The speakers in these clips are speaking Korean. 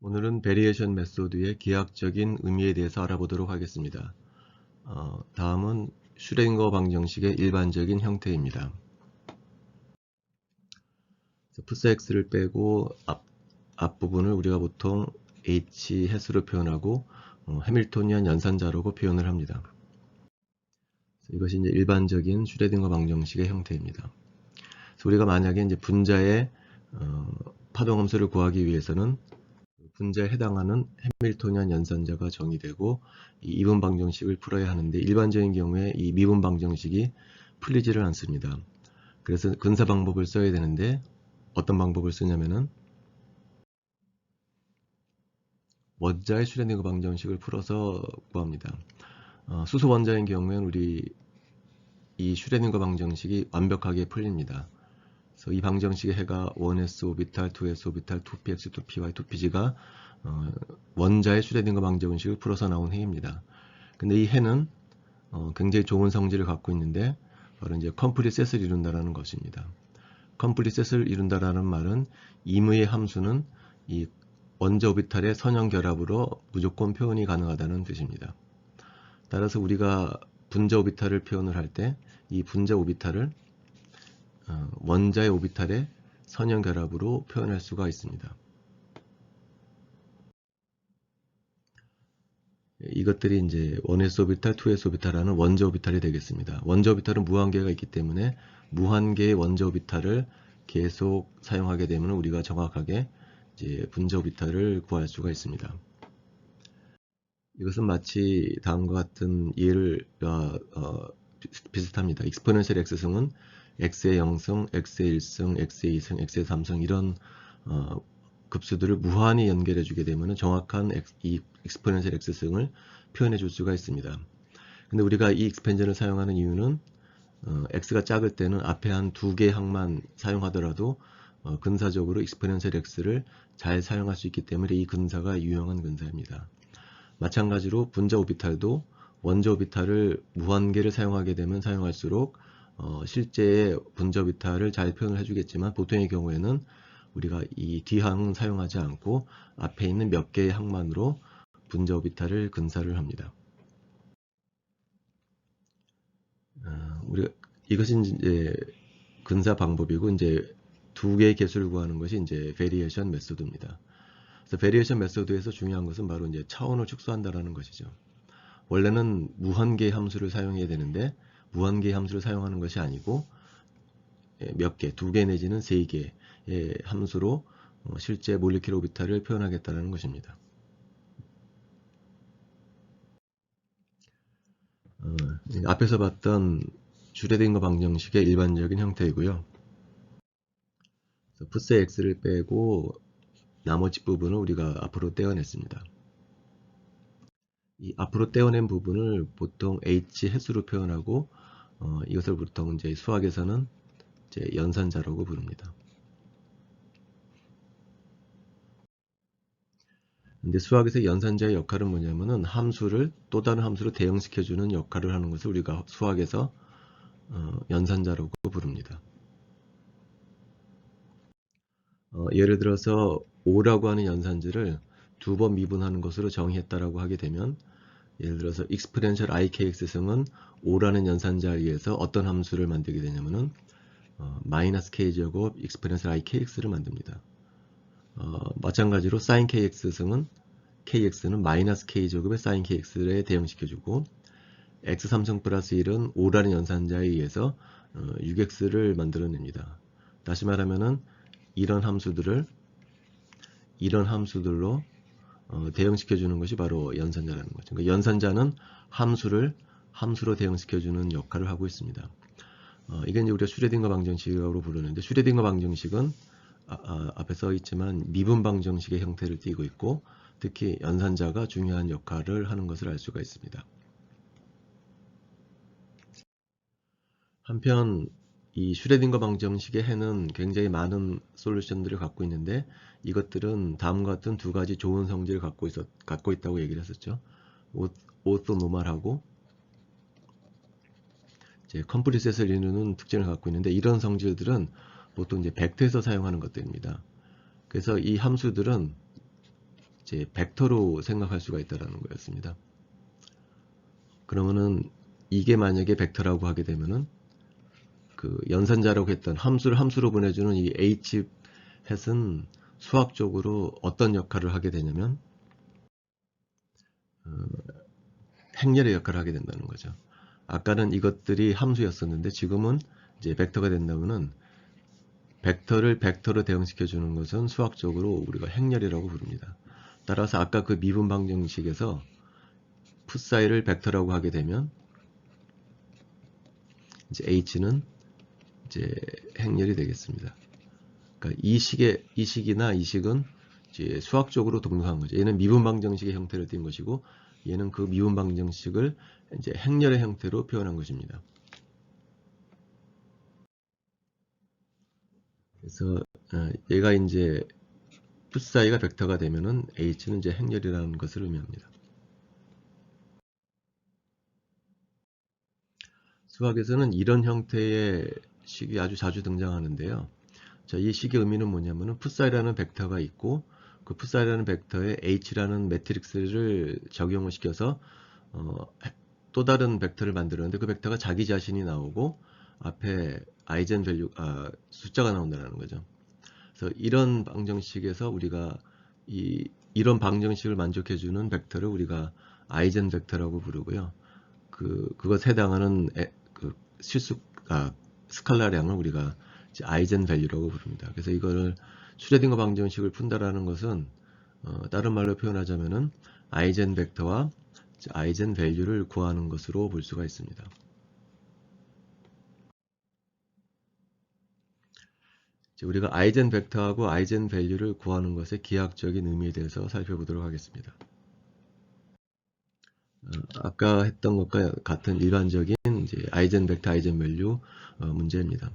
오늘은 베리에이션 메소드의 기하학적인 의미에 대해서 알아보도록 하겠습니다. 다음은 슈레딩거 방정식의 일반적인 형태입니다. 푸스 x를 빼고 앞부분을 우리가 보통 h 햇수로 표현하고 해밀토니안 연산자라고 표현을 합니다. 이것이 이제 일반적인 슈레딩거 방정식의 형태입니다. 그래서 우리가 만약에 이제 분자의 파동함수를 구하기 위해서는 분자에 해당하는 해밀토니안 연산자가 정의되고 이 이분 방정식을 풀어야 하는데 일반적인 경우에 이 미분 방정식이 풀리지를 않습니다. 그래서 근사 방법을 써야 되는데 어떤 방법을 쓰냐면은 원자의 슈레딩거 방정식을 풀어서 구합니다. 수소 원자인 경우에는 우리 이 슈레딩거 방정식이 완벽하게 풀립니다. 그래서 이 방정식의 해가 1s 오비탈, 2s 오비탈, 2px, 2py, 2pg가 원자의 슈레딩거 방정식을 풀어서 나온 해입니다. 근데 이 해는 굉장히 좋은 성질을 갖고 있는데 바로 이제 컴플릿 셋을 이룬다라는 것입니다. 컴플릿 셋을 이룬다라는 말은 임의의 함수는 이 원자 오비탈의 선형 결합으로 무조건 표현이 가능하다는 뜻입니다. 따라서 우리가 분자 오비탈을 표현을 할 때 이 분자 오비탈을 원자의 오비탈의 선형 결합으로 표현할 수가 있습니다. 이것들이 이제 1s 오비탈, 2s 오비탈하는 원자 오비탈이 되겠습니다. 원자 오비탈은 무한계가 있기 때문에 무한계의 원자 오비탈을 계속 사용하게 되면 우리가 정확하게 이제 분자 오비탈을 구할 수가 있습니다. 이것은 마치 다음과 같은 예를 비슷합니다. 익스포넨셜 x승은 x의 0승, x의 1승, x의 2승, x의 3승 이런 급수들을 무한히 연결해 주게 되면 정확한 이 익스포넨셜 x승을 표현해 줄 수가 있습니다. 근데 우리가 이 익스펜션을 사용하는 이유는 x가 작을 때는 앞에 한 두 개의 항만 사용하더라도 근사적으로 익스포넨셜 x를 잘 사용할 수 있기 때문에 이 근사가 유용한 근사입니다. 마찬가지로 분자 오비탈도 원자 오비탈을 무한계를 사용하게 되면 사용할수록 실제의 분자 오비탈을 잘 표현을 해주겠지만 보통의 경우에는 우리가 이 뒤항은 사용하지 않고 앞에 있는 몇 개의 항만으로 분자 오비탈을 근사를 합니다. 이것이 이제 근사 방법이고 이제 두 개의 개수를 구하는 것이 이제 베리에이션 메소드입니다. 그래서 베리에이션 메소드에서 중요한 것은 바로 이제 차원을 축소한다라는 것이죠. 원래는 무한계의 함수를 사용해야 되는데 무한계의 함수를 사용하는 것이 아니고 몇 개, 두 개 내지는 세 개의 함수로 실제 몰리큘러 오비탈을 표현하겠다는 것입니다. 앞에서 봤던 슈레딩거 방정식의 일반적인 형태이고요. 푸스 x를 빼고 나머지 부분을 우리가 앞으로 떼어냈습니다. 이 앞으로 떼어낸 부분을 보통 h 햇수로 표현하고 이것을 보통 이제 수학에서는 이제 연산자라고 부릅니다. 근데 수학에서 연산자의 역할은 뭐냐면은 함수를 또 다른 함수로 대응시켜주는 역할을 하는 것을 우리가 수학에서 연산자라고 부릅니다. 예를 들어서 5라고 하는 연산지를 두 번 미분하는 것으로 정의했다라고 하게 되면 예를 들어서 익스포넨셜 ikx승은 5라는 연산자에 의해서 어떤 함수를 만들게 되냐면은 마이너스 k제곱 익스포넨셜 ikx를 만듭니다. 마찬가지로 sin kx승은 kx는 마이너스 k제곱의 sin kx에 대응시켜주고 x3승 플러스 1은 5라는 연산자에 의해서 6x를 만들어냅니다. 다시 말하면은 이런 함수들로 대응시켜주는 것이 바로 연산자라는 거죠. 그러니까 연산자는 함수로 대응시켜주는 역할을 하고 있습니다. 이게 이제 우리가 슈레딩거 방정식이라고 부르는데 슈레딩거 방정식은 앞에 써 있지만 미분 방정식의 형태를 띠고 있고 특히 연산자가 중요한 역할을 하는 것을 알 수가 있습니다. 한편 이 슈레딩거 방정식의 해는 굉장히 많은 솔루션들을 갖고 있는데 이것들은 다음과 같은 두 가지 좋은 성질을 갖고 있다고 얘기를 했었죠. 오토노멀하고 이제 컴플릿셋을 이루는 특징을 갖고 있는데 이런 성질들은 보통 이제 벡터에서 사용하는 것들입니다. 그래서 이 함수들은 이제 벡터로 생각할 수가 있다라는 거였습니다. 그러면은 이게 만약에 벡터라고 하게 되면은 그 연산자라고 했던 함수를 함수로 보내주는 이 h hat은 수학적으로 어떤 역할을 하게 되냐면 행렬의 역할을 하게 된다는 거죠. 아까는 이것들이 함수였었는데 지금은 이제 벡터가 된다면은 벡터를 벡터로 대응시켜 주는 것은 수학적으로 우리가 행렬이라고 부릅니다. 따라서 아까 그 미분 방정식에서 풋사이를 벡터라고 하게 되면 이제 h는 이제 행렬이 되겠습니다. 그러니까 이 식이나 이 식은 이제 수학적으로 동등한 거죠. 얘는 미분 방정식의 형태를 띈 것이고 얘는 그 미분 방정식을 이제 행렬의 형태로 표현한 것입니다. 그래서 얘가 이제 풋사이가 벡터가 되면은 h는 이제 행렬이라는 것을 의미합니다. 수학에서는 이런 형태의 식이 아주 자주 등장하는데요. 자, 이 식의 의미는 뭐냐면은 풋사이라는 벡터가 있고 그 풋사이라는 벡터에 h라는 매트릭스를 적용을 시켜서 또 다른 벡터를 만들었는데 그 벡터가 자기 자신이 나오고 앞에 아이젠 밸류 숫자가 나온다는 거죠. 그래서 이런 방정식에서 우리가 이런 방정식을 만족해주는 벡터를 우리가 아이젠 벡터라고 부르고요. 그것에 해당하는 그 스칼라량을 우리가 이제 아이젠 밸류라고 부릅니다. 그래서 이거를 슈레딩거 방정식을 푼다라는 것은 다른 말로 표현하자면은 아이젠 벡터와 아이젠 밸류를 구하는 것으로 볼 수가 있습니다. 우리가 아이젠 벡터하고 아이젠 밸류를 구하는 것의 기하학적인 의미에 대해서 살펴보도록 하겠습니다. 아까 했던 것과 같은 일반적인 이제 아이젠 벡터, 아이젠 밸류 문제입니다.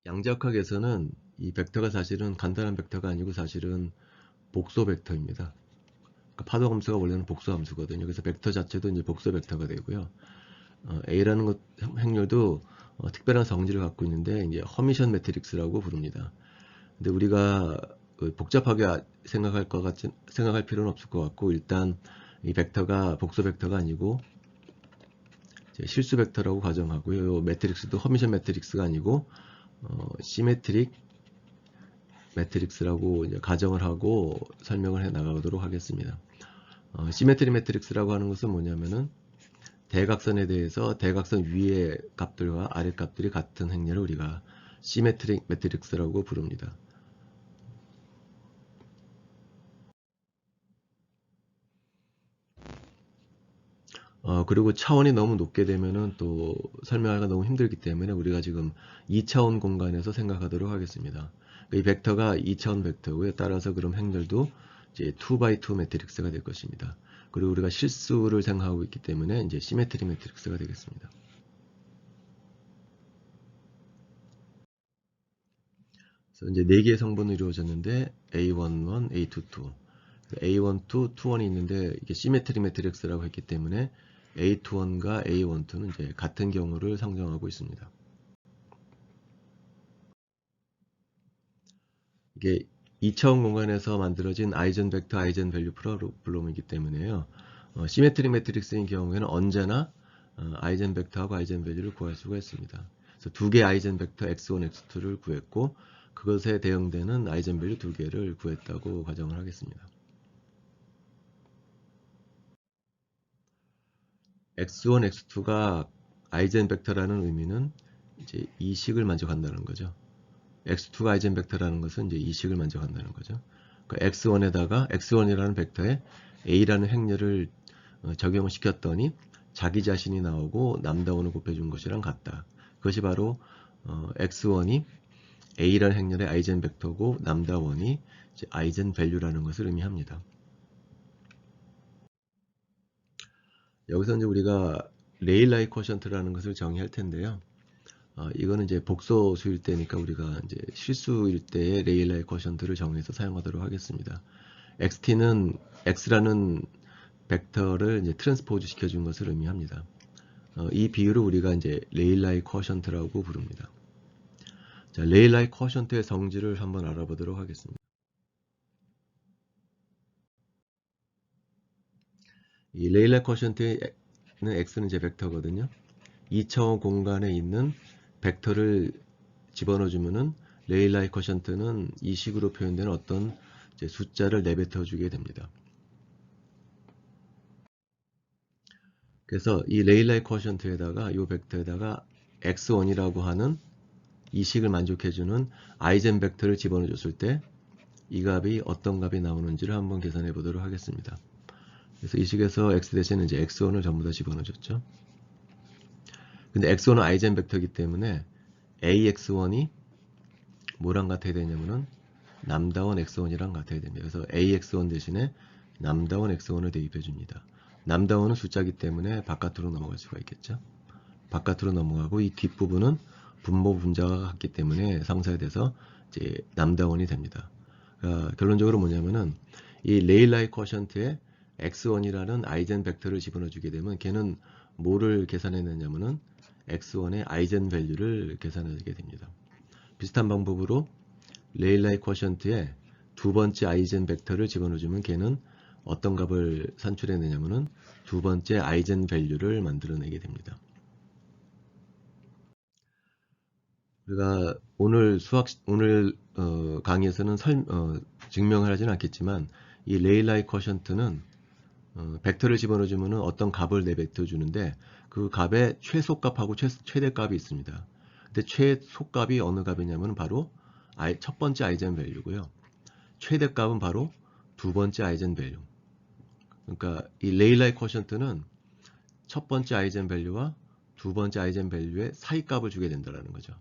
양자역학에서는 이 벡터가 사실은 간단한 벡터가 아니고 사실은 복소 벡터입니다. 그러니까 파도 함수가 원래는 복소 함수거든요. 그래서 벡터 자체도 이제 복소 벡터가 되고요. A라는 것 행렬도 특별한 성질을 갖고 있는데 이제 허미션 매트릭스라고 부릅니다. 근데 우리가 복잡하게 생각할 필요는 없을 것 같고 일단 이 벡터가 복소 벡터가 아니고 실수 벡터라고 가정하고요. 매트릭스도 허미션 매트릭스가 아니고 시메트릭 매트릭스라고 이제 가정을 하고 설명을 해 나가도록 하겠습니다. 시메트릭 매트릭스라고 하는 것은 뭐냐면은 대각선에 대해서 대각선 위의 값들과 아래 값들이 같은 행렬을 우리가 시메트릭 매트릭스라고 부릅니다. 그리고 차원이 너무 높게 되면은 또 설명하기가 너무 힘들기 때문에 우리가 지금 2차원 공간에서 생각하도록 하겠습니다. 이 벡터가 2차원 벡터고요. 따라서 그럼 행렬도 이제 2x2 매트릭스가 될 것입니다. 그리고 우리가 실수를 생각하고 있기 때문에 이제 시메트릭 매트릭스가 되겠습니다. 그래서 이제 4개의 성분으로 이루어졌는데 A11, A22, A12, 21이 있는데 이게 시메트릭 매트릭스라고 했기 때문에 A21과 A12는 이제 같은 경우를 상정하고 있습니다. 이게 2차원 공간에서 만들어진 아이젠 벡터, 아이젠 밸류 프로블럼이기 때문에요. 시메트릭 매트릭스인 경우에는 언제나 아이젠 벡터하고 아이젠 밸류를 구할 수가 있습니다. 그래서 두 개의 아이젠 벡터 x1, x2를 구했고 그것에 대응되는 아이젠 밸류 두 개를 구했다고 가정을 하겠습니다. x1, x2가 아이젠 벡터라는 의미는 이제 이 식을 만족한다는 거죠. x2가 아이젠 벡터라는 것은 이제 이 식을 만족한다는 거죠. 그러니까 x1에다가 x1이라는 벡터에 a라는 행렬을 적용을 시켰더니 자기 자신이 나오고 남다원을 곱해준 것이랑 같다. 그것이 바로 x1이 a라는 행렬의 아이젠 벡터고 남다원이 아이젠 밸류라는 것을 의미합니다. 여기서 이제 우리가 레일라이 쿼션트라는 것을 정의할 텐데요. 이거는 이제 복소수일 때니까 우리가 이제 실수일 때의 레일라이 쿼션트를 정해서 사용하도록 하겠습니다. xt는 x라는 벡터를 이제 트랜스포즈 시켜준 것을 의미합니다. 이 비율을 우리가 이제 레일라이 쿼션트라고 부릅니다. 자, 레일라이 쿼션트의 성질을 한번 알아보도록 하겠습니다. 이 레일라이 쿼션트는 x는 이제 벡터거든요. 2차원 공간에 있는 벡터를 집어넣어 주면은 레일라이 쿼션트는 이 식으로 표현되는 어떤 이제 숫자를 내뱉어 주게 됩니다. 그래서 이 레일라이 쿼션트에다가 이 벡터에다가 x1이라고 하는 이 식을 만족해 주는 아이젠 벡터를 집어넣어 줬을 때 이 값이 어떤 값이 나오는지를 한번 계산해 보도록 하겠습니다. 그래서 이 식에서 x 대신에 이제 x1을 전부 다 집어넣어 줬죠. 근데 x1은 아이젠 벡터이기 때문에 ax1이 뭐랑 같아야 되냐면은 남다운 x1이랑 같아야 됩니다. 그래서 ax1 대신에 남다운 x1을 대입해 줍니다. 남다운은 숫자이기 때문에 바깥으로 넘어갈 수가 있겠죠. 바깥으로 넘어가고 이 뒷부분은 분모 분자가 같기 때문에 상쇄돼서 이제 남다운이 됩니다. 그러니까 결론적으로 뭐냐면은 이 레일라이 쿼션트에 x1이라는 아이젠 벡터를 집어넣어 주게 되면 걔는 뭐를 계산해내냐면은 x1의 아이젠 밸류를 계산하게 됩니다. 비슷한 방법으로 레일라이 쿼션트에 두 번째 아이젠 벡터를 집어넣어 주면 걔는 어떤 값을 산출해내냐면은 두 번째 아이젠 밸류를 만들어내게 됩니다. 우리가 오늘 강의에서는 증명을 하지는 않겠지만 이 레일라이 쿼션트는 벡터를 집어넣어 주면 어떤 값을 내뱉어 주는데 그 값의 최소값하고 최대값이 있습니다. 근데 최소값이 어느 값이냐면 바로 첫 번째 아이젠 밸류고요. 최대값은 바로 두 번째 아이젠 밸류. 그러니까 이 레일라이 쿼션트는 첫 번째 아이젠 밸류와 두 번째 아이젠 밸류의 사이값을 주게 된다는 거죠.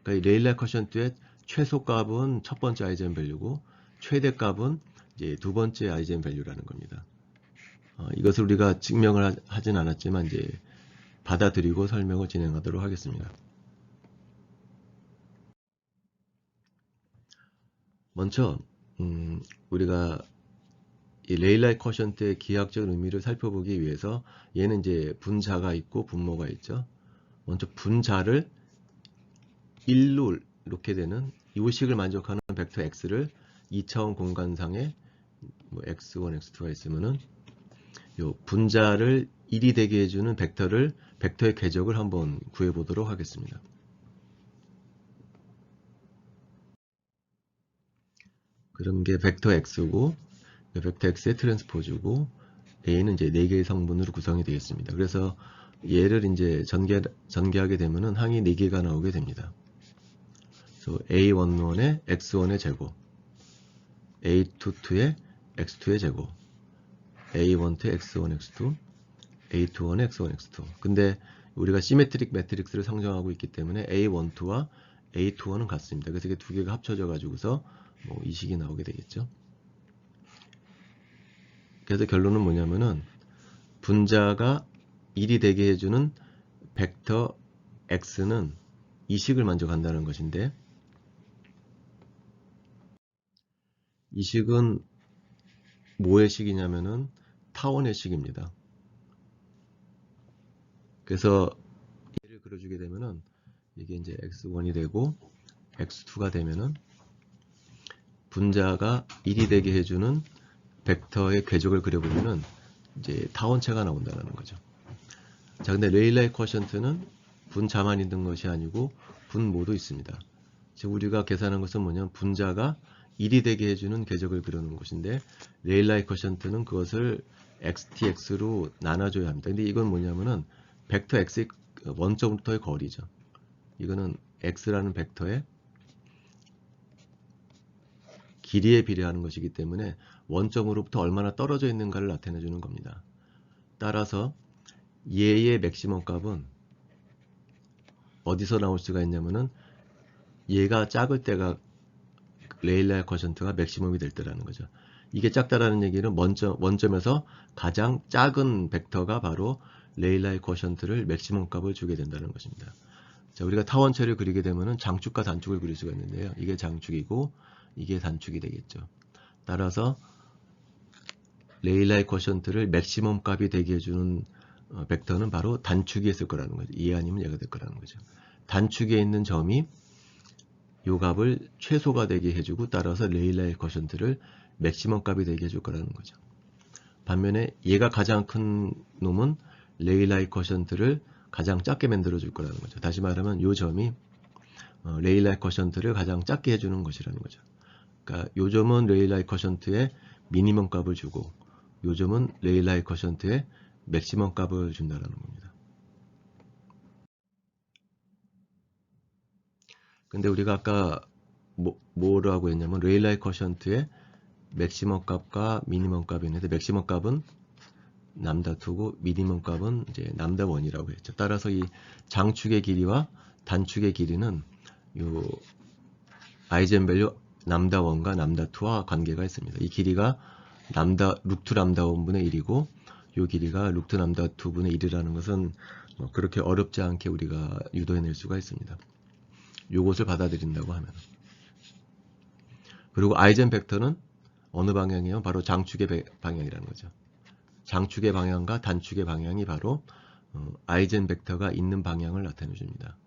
그러니까 이 레일라이 쿼션트의 최소값은 첫 번째 아이젠 밸류고 최대값은 이제 두 번째 아이젠 밸류라는 겁니다. 이것을 우리가 증명을 하진 않았지만 이제 받아들이고 설명을 진행하도록 하겠습니다. 먼저 우리가 이 레일라이 쿼션트의 기하학적 의미를 살펴보기 위해서 얘는 이제 분자가 있고 분모가 있죠. 먼저 분자를 1로 놓게 되는 이 식을 만족하는 벡터 x를 2차원 공간상에 뭐 x1, x2가 있으면은 요 분자를 1이 되게 해주는 벡터의 궤적을 한번 구해 보도록 하겠습니다. 그럼 이게 벡터 x고 벡터 x의 트랜스포즈고 a는 이제 4개의 성분으로 구성이 되어 있습니다. 그래서 얘를 이제 전개하게 되면은 항이 4개가 나오게 됩니다. 그래서 a11의 x1의 제곱, a22의 x2의 제곱, a12의 x1, x2, a21의 x1, x2. 근데 우리가 시메트릭 매트릭스를 상정하고 있기 때문에 a12와 a21은 같습니다. 그래서 이게 두 개가 합쳐져 가지고서 뭐 이 식이 나오게 되겠죠. 그래서 결론은 뭐냐면은 분자가 1이 되게 해주는 벡터 x는 이 식을 만족한다는 것인데 이 식은 뭐의 식이냐면은 타원의 식입니다. 그래서 얘를 그려주게 되면은 이게 이제 x1이 되고 x2가 되면은 분자가 1이 되게 해주는 벡터의 궤적을 그려보면은 이제 타원체가 나온다는 거죠. 자, 근데 레일라이 쿼션트는 분자만 있는 것이 아니고 분모도 있습니다. 즉 우리가 계산한 것은 뭐냐면 분자가 1이 되게 해주는 궤적을 그려놓은 것인데 레일라이 쿼션트는 그것을 xtx로 나눠줘야 합니다. 근데 이건 뭐냐면은 벡터 x의 원점부터의 거리죠. 이거는 x라는 벡터의 길이에 비례하는 것이기 때문에 원점으로부터 얼마나 떨어져 있는가를 나타내 주는 겁니다. 따라서 얘의 맥시멈 값은 어디서 나올 수가 있냐면은 얘가 작을 때가 레일라이 쿼션트가 맥시멈이 될 때라는 거죠. 이게 작다라는 얘기는 원점에서 가장 작은 벡터가 바로 레일라이 쿼션트를 맥시멈 값을 주게 된다는 것입니다. 자, 우리가 타원체를 그리게 되면은 장축과 단축을 그릴 수가 있는데요. 이게 장축이고 이게 단축이 되겠죠. 따라서 레일라이 쿼션트를 맥시멈 값이 되게 해주는 벡터는 바로 단축이 있을 거라는 거죠. 얘 아니면 얘가 될 거라는 거죠. 단축에 있는 점이 요 값을 최소가 되게 해주고 따라서 레일라이 쿼션트를 맥시멈 값이 되게 해줄 거라는 거죠. 반면에 얘가 가장 큰 놈은 레일라이 쿼션트를 가장 작게 만들어 줄 거라는 거죠. 다시 말하면 요 점이 레일라이 쿼션트를 가장 작게 해주는 것이라는 거죠. 그러니까 요 점은 레일라이 쿼션트의 미니멈 값을 주고 요 점은 레일라이 쿼션트의 맥시멈 값을 준다는 겁니다. 근데 우리가 아까 뭐라고 했냐면 레일라이 쿼션트의 맥시멈 값과 미니멈 값이 있는데 맥시멈 값은 남다2고 미니멈 값은 이제 남다1이라고 했죠. 따라서 이 장축의 길이와 단축의 길이는 요 아이젠밸류 남다1과 남다2와 관계가 있습니다. 이 길이가 루트 남다1분의 1이고 요 길이가 루트 남다2분의 1이라는 것은 그렇게 어렵지 않게 우리가 유도해낼 수가 있습니다. 요것을 받아들인다고 하면. 그리고 아이젠 벡터는 어느 방향이에요? 바로 장축의 방향이라는 거죠. 장축의 방향과 단축의 방향이 바로 아이젠 벡터가 있는 방향을 나타내 줍니다.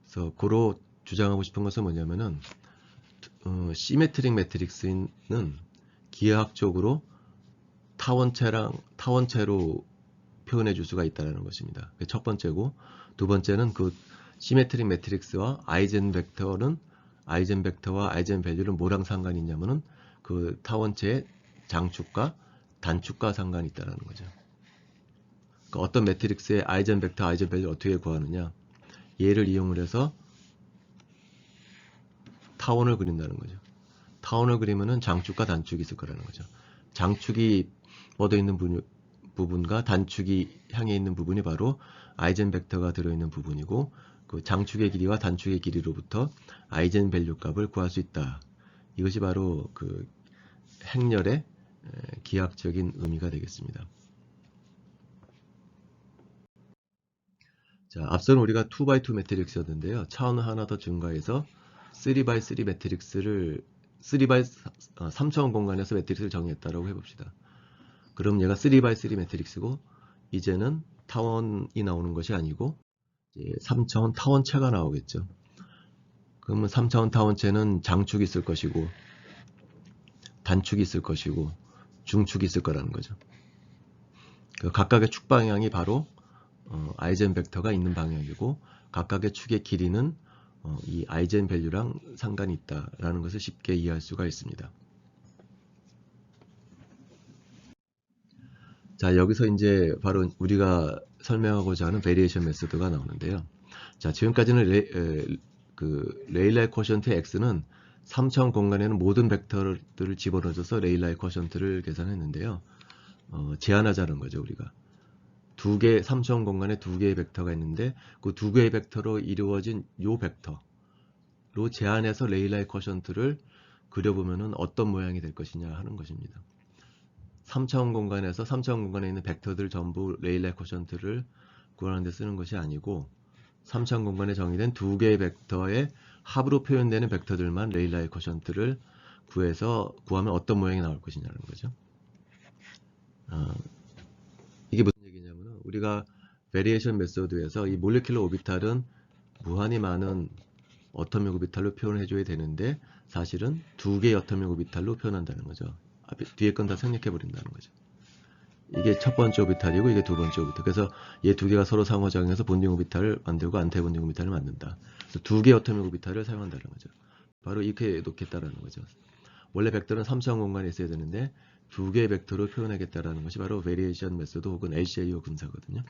그래서 고로 주장하고 싶은 것은 뭐냐면은 시메트릭 매트릭스는 기하학적으로 타원체로 표현해 줄 수가 있다는 것입니다. 그게 첫 번째고, 두 번째는 그 시메트릭 매트릭스와 아이젠 벡터와 아이젠 밸류는 뭐랑 상관이 있냐면은 그 타원체의 장축과 단축과 상관이 있다는 거죠. 그러니까 어떤 매트릭스의 아이젠 벡터, 아이젠 밸류를 어떻게 구하느냐? 얘를 이용을 해서 타원을 그린다는 거죠. 타원을 그리면은 장축과 단축이 있을 거라는 거죠. 장축이 뻗어 있는 부분과 단축이 향해 있는 부분이 바로 아이젠 벡터가 들어있는 부분이고, 그 장축의 길이와 단축의 길이로부터 아이젠 밸류 값을 구할 수 있다. 이것이 바로 그 행렬의 기하학적인 의미가 되겠습니다. 자, 앞서는 우리가 2x2 매트릭스였는데요. 차원을 하나 더 증가해서 3x3 매트릭스를 3차원 공간에서 매트릭스를 정의했다라고 해봅시다. 그럼 얘가 3x3 매트릭스고 이제는 타원이 나오는 것이 아니고 3차원 타원체가 나오겠죠. 그러면 3차원 타원체는 장축이 있을 것이고 단축이 있을 것이고 중축이 있을 거라는 거죠. 그 각각의 축 방향이 바로 아이젠 벡터가 있는 방향이고 각각의 축의 길이는 이 아이젠 밸류랑 상관이 있다라는 것을 쉽게 이해할 수가 있습니다. 자, 여기서 이제 바로 우리가 설명하고자 하는 베리에이션 메소드가 나오는데요. 자, 지금까지는 레일라이 쿼션트 x는 3차원 공간에는 모든 벡터들을 집어넣어서 레일라이 쿼션트를 계산했는데요. 제한하자는 거죠, 우리가. 3차원 공간에 2개의 벡터가 있는데 그 2개의 벡터로 이루어진 요 벡터로 제한해서 레일라이 쿼션트를 그려보면은 어떤 모양이 될 것이냐 하는 것입니다. 3차원 공간에서 3차원 공간에 있는 벡터들 전부 레일라이 쿼션트를 구하는 데 쓰는 것이 아니고 3차원 공간에 정의된 2개의 벡터의 합으로 표현되는 벡터들만 레일라이 쿼션트를 구하면 어떤 모양이 나올 것이냐는 거죠. 이게 무슨 얘기냐면 우리가 베리에이션 메소드에서 이 몰레큘러 오비탈은 무한히 많은 어토믹 오비탈로 표현해 줘야 되는데 사실은 2개의 어토믹 오비탈로 표현한다는 거죠. 뒤에 건 다 생략해 버린다는 거죠. 이게 첫 번째 오비탈이고 이게 두 번째 오비탈. 그래서 얘 두 개가 서로 상호작용해서 본딩 오비탈을 만들고 안티 본딩 오비탈을 만든다. 그래서 2개의 어토믹 오비탈을 사용한다는 거죠. 바로 이렇게 놓겠다라는 거죠. 원래 벡터는 3차원 공간에 있어야 되는데 2개의 벡터로 표현하겠다라는 것이 바로 베리에이션 메소드 혹은 LCAO 분사거든요.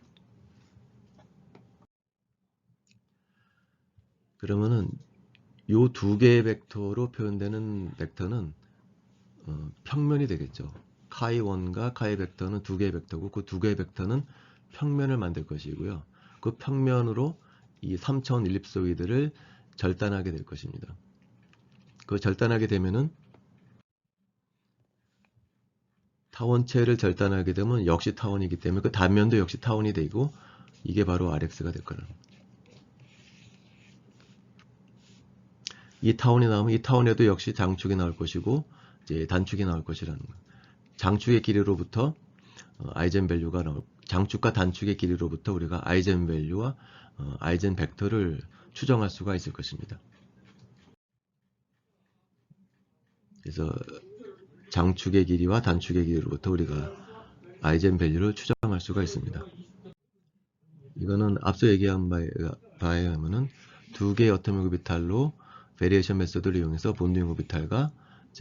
그러면은 요 2개의 벡터로 표현되는 벡터는 평면이 되겠죠. 카이1과 카이 벡터는 2개의 벡터고 그 2개의 벡터는 평면을 만들 것이고요. 그 평면으로 이 3차원 일립소이드를 절단하게 될 것입니다. 그 절단하게 되면은 타원체를 절단하게 되면 역시 타원이기 때문에 그 단면도 역시 타원이 되고 이게 바로 RX가 될 거예요. 이 타원이 나오면 이 타원에도 역시 장축이 나올 것이고 이제 단축이 나올 것이라는 거예요. 장축의 길이로부터 아이젠 밸류가 장축과 단축의 길이로부터 우리가 아이젠 밸류와 아이젠 벡터를 추정할 수가 있을 것입니다. 그래서 장축의 길이와 단축의 길이로부터 우리가 아이젠밸류를 추정할 수가 있습니다. 이거는 앞서 얘기한 바에 의하면은 두 개의 어텀 오비탈로 베리에이션 메소드를 이용해서 본딩 오비탈과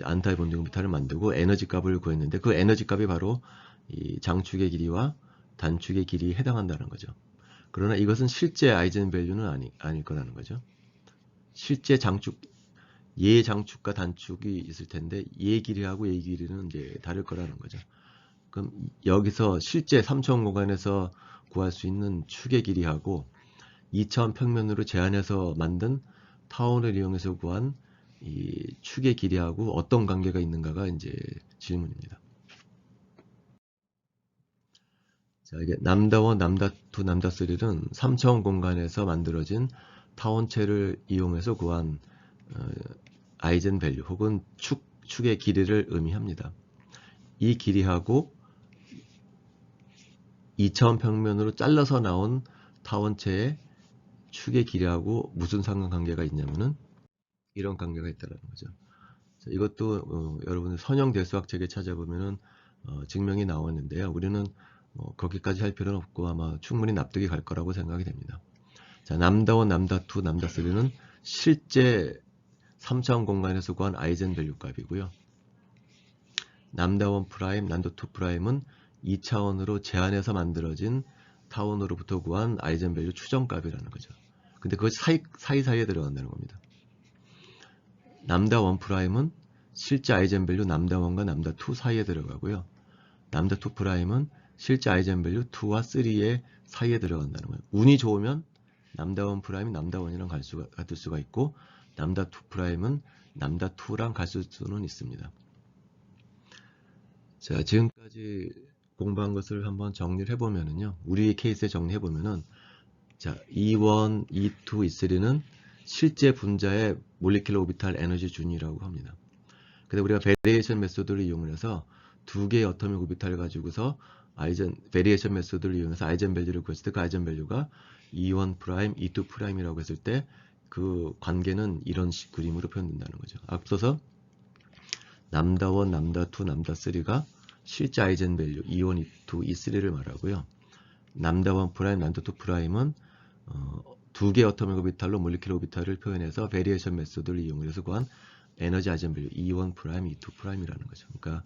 안타의 본딩 오비탈을 만들고 에너지 값을 구했는데 그 에너지 값이 바로 이 장축의 길이와 단축의 길이에 해당한다는 거죠. 그러나 이것은 실제 아이젠밸류는 아닐 거라는 거죠. 실제 장축, 예 장축과 단축이 있을 텐데 예 길이하고 예 길이는 이제 다를 거라는 거죠. 그럼 여기서 실제 3차원 공간에서 구할 수 있는 축의 길이하고 2차원 평면으로 제한해서 만든 타원을 이용해서 구한 이 축의 길이하고 어떤 관계가 있는가가 이제 질문입니다. 자, 이게 남다원, 남다투, 남다쓰리는 3차원 공간에서 만들어진 타원체를 이용해서 구한 아이젠밸류 혹은 축의 길이를 의미합니다. 이 길이하고 2차원 평면으로 잘라서 나온 타원체의 축의 길이하고 무슨 상관관계가 있냐면은 이런 관계가 있다는 거죠. 자, 이것도 여러분들 선형 대수학 책에 찾아보면은 증명이 나왔는데요. 우리는 거기까지 할 필요는 없고 아마 충분히 납득이 갈 거라고 생각이 됩니다. 자, 남다원, 남다투, 남다쓰리는 실제 3차원 공간에서 구한 아이젠밸류 값이고요. 남다원 프라임, 남다투 프라임은 2차원으로 제한해서 만들어진 타원으로부터 구한 아이젠밸류 추정값이라는 거죠. 근데 그것이 사이사이에 들어간다는 겁니다. 남다1 프라임은 실제 아이젠밸류 남다1과 남다2 사이에 들어가고요. 남다2 프라임은 실제 아이젠밸류 2와 3의 사이에 들어간다는 거예요. 운이 좋으면 남다1 프라임이 남다1이랑 같을 수가 있고 남다2 프라임은 남다2랑 같을 수는 있습니다. 자, 지금까지 공부한 것을 한번 정리를 해보면은요. 우리 케이스에 정리해보면은 자, E1, E2, E3는 실제 분자의 몰리큘러 오비탈 에너지 준이라고 합니다. 근데 우리가 베리에이션 메소드를 이용해서 두 개의 어토믹 오비탈을 가지고서 베리에이션 메소드를 이용해서 아이젠밸류를 구했을 때 그 아이젠밸류가 E1 프라임, E2 프라임이라고 했을 때 그 관계는 이런 그림으로 표현된다는 거죠. 앞서서 남다1, 남다2, 남다3가 실제 아이젠밸류 E1, E2, E3를 말하고요. 남다1 프라임, 남다2 프라임은 두 개의 어토믹 오비탈로 몰리큘러 오비탈을 표현해서 베리에이션 메소드를 이용해서 구한 에너지 아이젠밸류 E1 프라임, E2 프라임이라는 거죠. 그러니까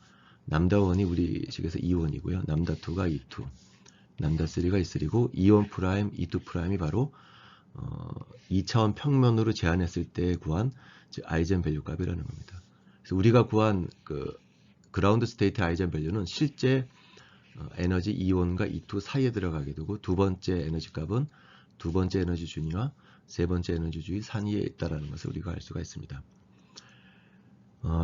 남다1이 우리 식에서 E1이고요. 남다2가 E2, 남다3가 E3고 E1 프라임, E2 프라임이 바로 2차원 평면으로 제한했을 때 구한 아이젠밸류 값이라는 겁니다. 그래서 우리가 구한 그 그라운드 스테이트 아이젠밸류는 실제 에너지 E1과 E2 사이에 들어가게 되고 두 번째 에너지 값은 두 번째 에너지 준위와 세 번째 에너지 준위 사이에 있다는 것을 우리가 알 수가 있습니다.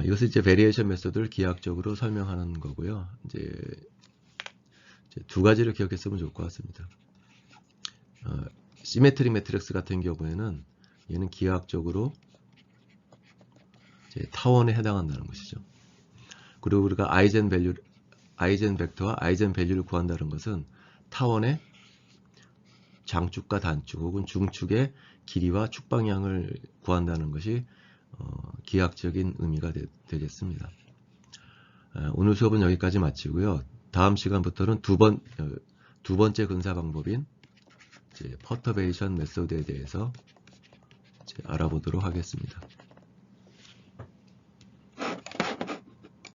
이것을 이제 베리에이션 메소드를 기하학적으로 설명하는 거고요. 이제 두 가지를 기억했으면 좋을 것 같습니다. 시메트릭 매트릭스 같은 경우에는 얘는 기하학적으로 이제 타원에 해당한다는 것이죠. 그리고 우리가 아이젠 벡터와 아이젠 밸류를 구한다는 것은 타원의 장축과 단축 혹은 중축의 길이와 축 방향을 구한다는 것이 기하학적인 의미가 되겠습니다. 오늘 수업은 여기까지 마치고요. 다음 시간부터는 두 번째 근사 방법인 퍼터베이션 메소드에 대해서 알아보도록 하겠습니다.